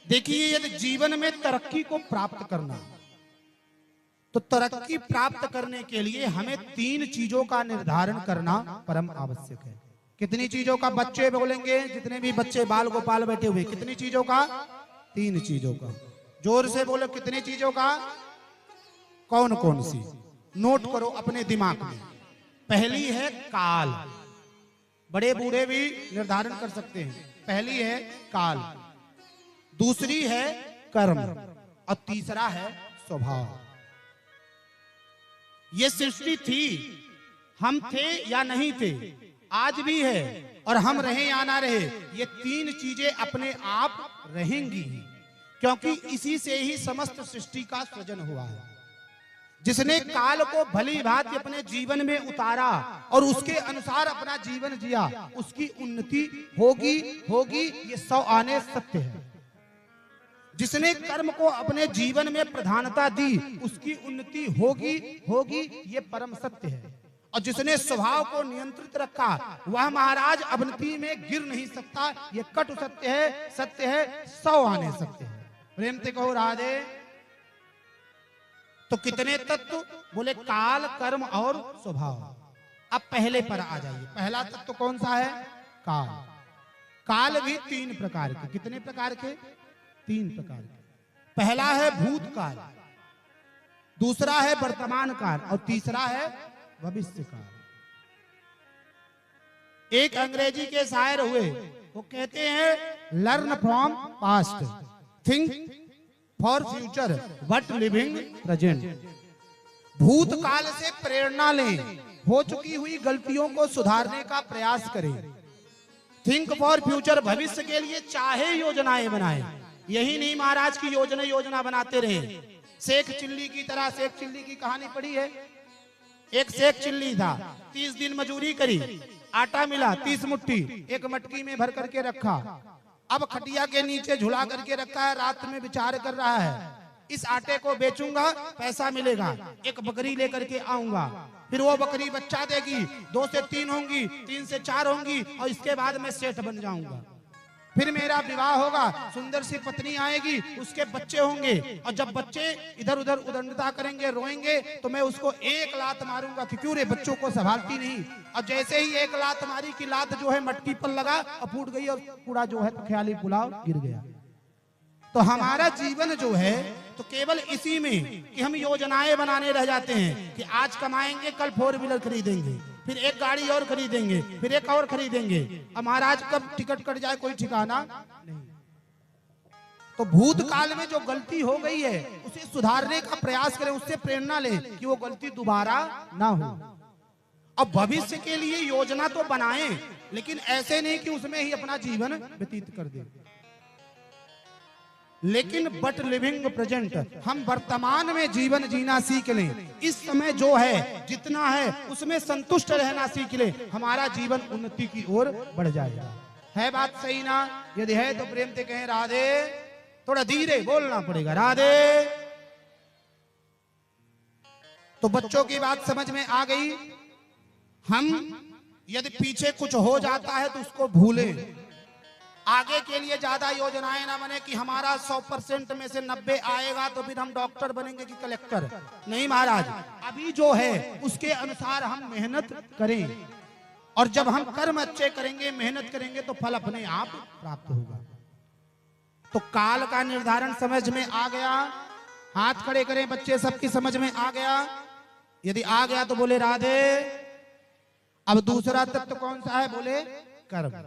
देखिए, यदि जीवन में तरक्की को प्राप्त करना, तो तरक्की प्राप्त करने के लिए हमें 3 चीजों का निर्धारण करना परम आवश्यक है। कितनी चीजों का? बच्चे बोलेंगे, जितने भी बच्चे बाल गोपाल बैठे हुए, कितनी चीजों का? 3 चीजों का। जोर से बोलो, कितनी चीजों का? कौन कौन सी? नोट करो अपने दिमाग में। पहली है काल, बड़े बूढ़े भी निर्धारण कर सकते हैं। पहली है काल, दूसरी है कर्म, और तीसरा है स्वभाव। ये सृष्टि थी, हम थे या नहीं थे, आज भी है, और हम रहे या ना रहे, ये 3 चीजें अपने आप रहेंगी, क्योंकि इसी से ही समस्त सृष्टि का सृजन हुआ है। जिसने काल को भली भांति अपने जीवन में उतारा और उसके अनुसार अपना जीवन जिया, उसकी उन्नति होगी होगी, ये 100 आने सत्य है। जिसने कर्म को अपने जीवन में प्रधानता दी, उसकी उन्नति होगी होगी, ये परम सत्य है। और जिसने स्वभाव को नियंत्रित रखा, वह महाराज अवनति में गिर नहीं सकता, ये कटु सत्य है, सत्य है, 100 आने सत्य है। प्रेम से कहो राधे। तो कितने तत्व? बोले काल, कर्म और स्वभाव। अब पहले पर आ जाइए। पहला तत्व कौन सा है? काल। काल भी 3 प्रकार के। कितने प्रकार के? 3 प्रकार के। पहला है भूतकाल, दूसरा है वर्तमान काल, और तीसरा है भविष्य काल। एक अंग्रेजी के शायर हुए, वो कहते हैं learn from past, think for future, but living present. भूतकाल से प्रेरणा लें, हो चुकी हुई गलतियों को सुधारने का प्रयास करें। थिंक फॉर फ्यूचर, भविष्य के लिए चाहे योजनाएं बनाएं। यही नहीं महाराज की योजना बनाते रहे। शेख चिल्ली की तरह, शेख चिल्ली की कहानी पढ़ी है? एक शेख चिल्ली था, 30 दिन मजूरी करी, आटा मिला 30 मुट्ठी, एक मटकी में भर करके रखा। अब खटिया के नीचे झुला करके रखा है, रात में विचार कर रहा है, इस आटे को बेचूंगा, पैसा मिलेगा, एक बकरी लेकर के आऊंगा, फिर वो बकरी बच्चा देगी, 2 से 3 होंगी, 3 से 4 होंगी, और इसके बाद मैं सेठ बन जाऊंगा। फिर मेरा विवाह होगा, सुंदर सी पत्नी आएगी, उसके बच्चे होंगे, और जब बच्चे इधर उधर उदंडता करेंगे, रोएंगे, तो मैं उसको 1 लात मारूंगा कि क्यों रे बच्चों को संभालती नहीं। और जैसे ही 1 लात मारी की लात जो है मटकी पर लगा और फूट गई, और पूरा जो है तो ख्याली पुलाव गिर गया। तो हमारा जीवन जो है तो केवल इसी में कि हम योजनाएं बनाने रह जाते हैं कि आज कमाएंगे, कल 4 व्हीलर खरीदेंगे, फिर एक गाड़ी और खरीदेंगे, फिर एक और खरीदेंगे। अब महाराज कब टिकट कट जाए कोई ठिकाना नहीं। तो भूतकाल में जो गलती हो गई है उसे सुधारने का प्रयास करें, उससे प्रेरणा लें कि वो गलती दोबारा ना हो। अब भविष्य के लिए योजना तो बनाएं, लेकिन ऐसे नहीं कि उसमें ही अपना जीवन व्यतीत कर दें, लेकिन बट लिविंग प्रेजेंट, हम वर्तमान में जीवन जीना सीख लें। इस समय जो है जितना है उसमें संतुष्ट रहना सीख लें, हमारा जीवन उन्नति की ओर बढ़ जाएगा। है बात सही ना? यदि है तो प्रेम से कहें राधे। थोड़ा धीरे बोलना पड़ेगा, राधे। तो बच्चों की बात समझ में आ गई। हम यदि पीछे कुछ हो जाता है तो उसको भूलें, आगे के लिए ज्यादा योजनाएं ना बने कि हमारा 100% में से 90 आएगा तो फिर हम डॉक्टर बनेंगे कि कलेक्टर। नहीं महाराज, अभी जो है उसके अनुसार हम मेहनत करें, और जब हम कर्म अच्छे करेंगे, मेहनत करेंगे, तो फल अपने आप प्राप्त होगा। तो काल का निर्धारण समझ में आ गया? हाथ खड़े करें बच्चे, सबकी समझ में आ गया? यदि आ गया तो बोले राधे। अब दूसरा तत्व कौन सा है? बोले कर्म।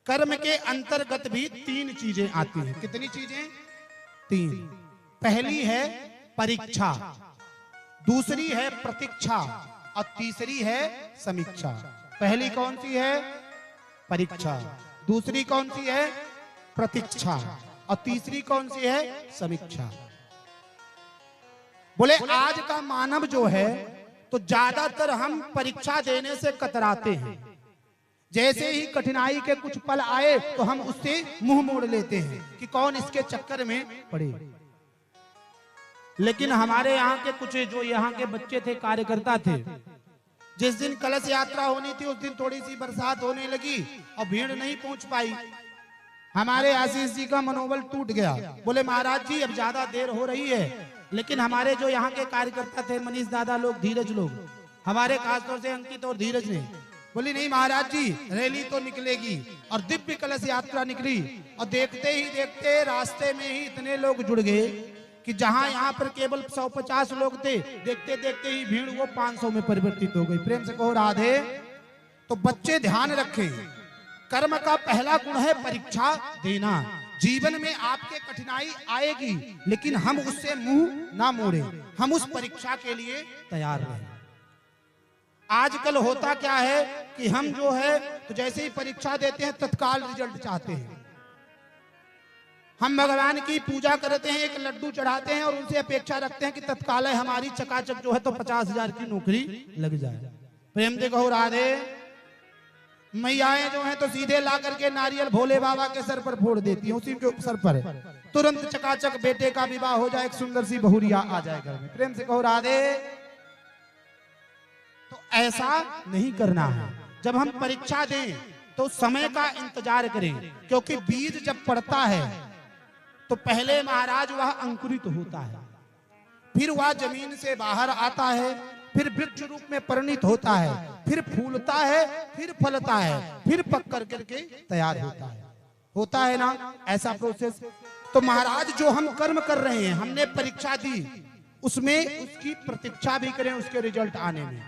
कर्म के अंतर्गत भी 3 चीजें आती हैं। कितनी चीजें? 3। पहली है परीक्षा, दूसरी है प्रतीक्षा, और तीसरी है समीक्षा। पहली कौन सी है? परीक्षा। दूसरी कौन सी है? प्रतीक्षा। और तीसरी कौन सी है? समीक्षा। बोले आज का मानव जो है तो ज्यादातर हम परीक्षा देने से कतराते हैं। जैसे ही कठिनाई के कुछ पल आए तो हम उससे मुंह मोड़ लेते हैं कि कौन इसके चक्कर में पड़े। लेकिन हमारे यहाँ के कुछ जो यहाँ के बच्चे थे, कार्यकर्ता थे, जिस दिन कलश यात्रा होनी थी उस दिन थोड़ी सी बरसात होने लगी और भीड़ नहीं पहुंच पाई। हमारे आशीष जी का मनोबल टूट गया। बोले महाराज जी अब ज्यादा देर हो रही है, लेकिन हमारे जो यहाँ के कार्यकर्ता थे, मनीष दादा लोग, धीरज लोग, हमारे खासतौर से अंकित और धीरज ने बोली नहीं महाराज जी रैली तो निकलेगी। और दिव्य कलश यात्रा निकली और देखते ही देखते रास्ते में ही इतने लोग जुड़ गए कि जहां यहाँ पर केवल 150 लोग थे, देखते देखते ही भीड़ वो 500 में परिवर्तित हो गई। प्रेम से कहो राधे। तो बच्चे ध्यान रखें, कर्म का पहला गुण है परीक्षा देना। जीवन में आपके कठिनाई आएगी, लेकिन हम उससे मुंह ना मोड़े, हम उस परीक्षा के लिए तैयार रहें। आजकल होता क्या है कि हम जो है तो जैसे ही परीक्षा देते हैं तत्काल रिजल्ट चाहते हैं। हम भगवान की पूजा करते हैं, एक लड्डू चढ़ाते हैं और उनसे अपेक्षा रखते हैं कि तत्काल हमारी चकाचक जो है तो 50,000 की नौकरी लग जाए। प्रेम से कहो राधे। मैयाएं जो हैं तो सीधे ला करके नारियल भोले बाबा के सर पर फोड़ देती हैं, उसी के सर पर तुरंत चकाचक बेटे का विवाह हो जाए, एक सुंदर सी बहुरिया आ जाए घर में। प्रेम से कहो राधे। तो ऐसा नहीं करना है। जब हम परीक्षा दें तो समय का इंतजार करें, क्योंकि बीज जब पड़ता है तो पहले महाराज वह अंकुरित होता है, फिर वह जमीन से बाहर आता है, फिर वृक्ष रूप में परिणित होता है, फिर फूलता है, फिर फलता है, फिर पक कर करके तैयार होता है ना, ऐसा प्रोसेस। तो महाराज जो हम कर्म कर रहे हैं, हमने परीक्षा दी, उसमें उसकी प्रतीक्षा भी करें उसके रिजल्ट आने में।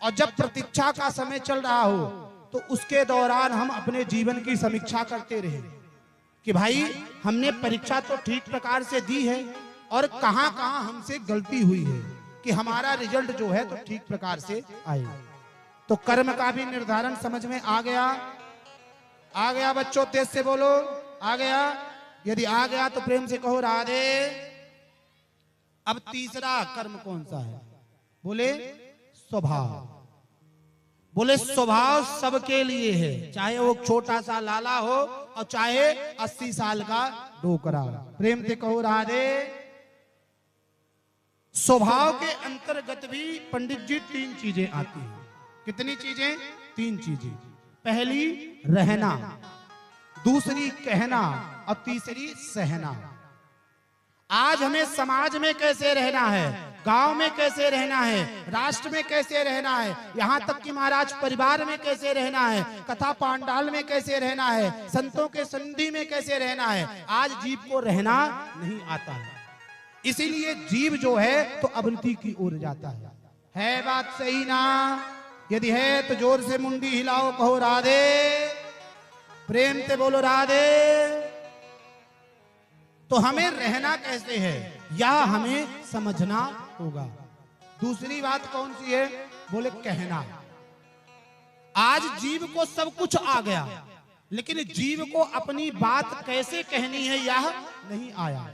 और जब प्रतीक्षा का समय चल रहा हो तो उसके दौरान हम अपने जीवन की समीक्षा करते रहे कि भाई हमने परीक्षा तो ठीक प्रकार से दी है और कहां कहां हमसे गलती हुई है कि हमारा रिजल्ट जो है तो ठीक प्रकार से आए। तो कर्म का भी निर्धारण समझ में आ गया बच्चों, तेज से बोलो आ गया। यदि आ गया तो प्रेम से कहो राधे। अब तीसरा कर्म कौन सा है? बोले स्वभाव। बोले स्वभाव सबके लिए है, चाहे वो छोटा सा लाला हो और चाहे 80 साल का डोकरा। प्रेम से कहो राधे। स्वभाव के अंतर्गत भी पंडित जी 3 चीजें आती हैं। कितनी चीजें? 3 चीजें। पहली रहना, दूसरी कहना और तीसरी सहना। आज हमें समाज में कैसे रहना है, गांव में कैसे रहना है, राष्ट्र में कैसे रहना है, यहाँ तक कि महाराज परिवार में कैसे रहना है, कथा पांडाल में कैसे रहना है, संतों के संधि में कैसे रहना है, आज जीव को रहना नहीं आता है। इसीलिए जीव जो है तो अवनति की ओर जाता है बात सही ना? यदि है तो जोर से मुंडी हिलाओ, कहो राधे। प्रेम से बोलो राधे। तो हमें रहना कैसे है यह हमें समझना होगा। दूसरी बात कौन सी है? बोले कहना। आज जीव को सब कुछ आ गया, लेकिन जीव को अपनी बात कैसे कहनी है यह नहीं आया।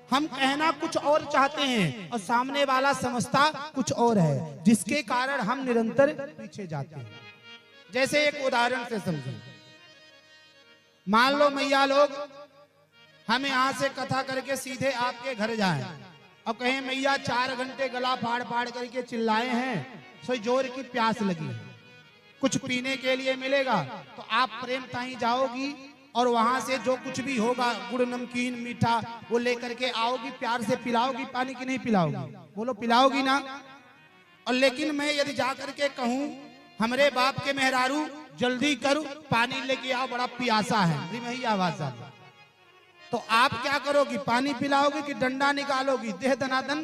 हम कहना कुछ और चाहते हैं और सामने वाला समझता कुछ और है, जिसके कारण हम निरंतर पीछे जाते हैं। जैसे एक उदाहरण से समझें। मान लो मैया लोग हम यहां से कथा करके सीधे आपके घर जाएं और कहें मैया 4 घंटे गला फाड़ फाड़ करके चिल्लाए हैं, सो जोर की प्यास लगी है, कुछ पीने के लिए मिलेगा, तो आप प्रेम ताई जाओगी और वहां से जो कुछ भी होगा गुड़ नमकीन मीठा वो लेकर के आओगी, प्यार से पिलाओगी पानी की नहीं पिलाओगी? बोलो पिलाओगी ना? और लेकिन मैं यदि जाकर के कहूं हमरे बाप के मेहरारू जल्दी करो पानी लेके आओ, बड़ा प्यासा है, वही आवाज आ, तो आप क्या करोगी? पानी पिलाओगी कि डंडा निकालोगी, देह दनादन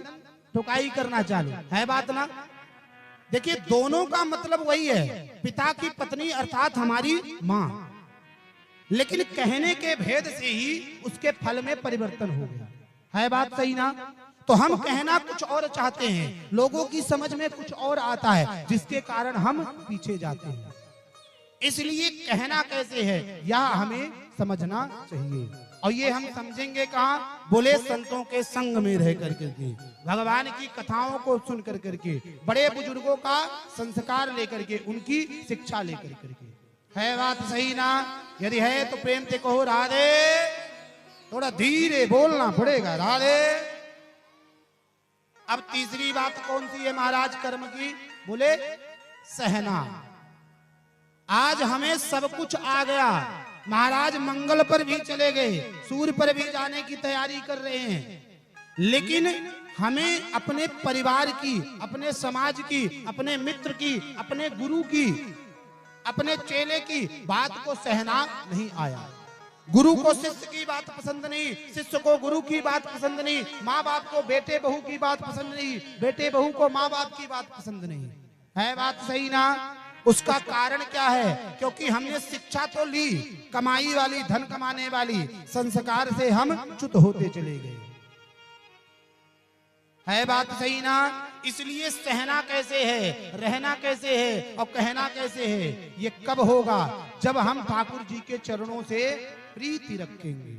ठुकाई करना चालू है बात ना? देखिए दोनों का मतलब वही है, पिता की पत्नी अर्थात हमारी माँ, लेकिन कहने के भेद से ही उसके फल में परिवर्तन हो गया है बात सही ना? तो हम कहना कुछ और चाहते हैं, लोगों की समझ में कुछ और आता है, जिसके कारण हम पीछे जाते हैं। इसलिए कहना कैसे है यह हमें समझना चाहिए। और ये हम समझेंगे कहाँ? बोले संतों के संग में रह करके, भगवान की कथाओं को सुन कर करके, बड़े बुजुर्गों का संस्कार लेकर के, उनकी शिक्षा लेकर करके। है बात सही ना? यदि है तो प्रेम से कहो राधे। थोड़ा धीरे बोलना पड़ेगा राधे। अब तीसरी बात कौन सी है महाराज कर्म की? बोले सहना। आज हमें सब कुछ आ गया, महाराज मंगल पर भी चले गए, सूर्य पर भी जाने की तैयारी कर रहे हैं, लेकिन हमें अपने परिवार की, अपने समाज की, अपने मित्र की, अपने गुरु की, अपने चेले की बात को सहना नहीं आया। गुरु को शिष्य की बात पसंद नहीं, शिष्य को गुरु की बात पसंद नहीं, माँ बाप को बेटे बहू की बात पसंद नहीं, बेटे बहू को माँ बाप की बात पसंद नहीं। है बात सही ना? उसका कारण क्या है? क्योंकि हमने शिक्षा तो ली, कमाई वाली, धन कमाने वाली, संस्कार से हम च्युत होते चले गए। है बात सही ना? इसलिए सहना कैसे है, रहना कैसे है और कहना कैसे है, ये कब होगा? जब हम ठाकुर जी के चरणों से प्रीति रखेंगे।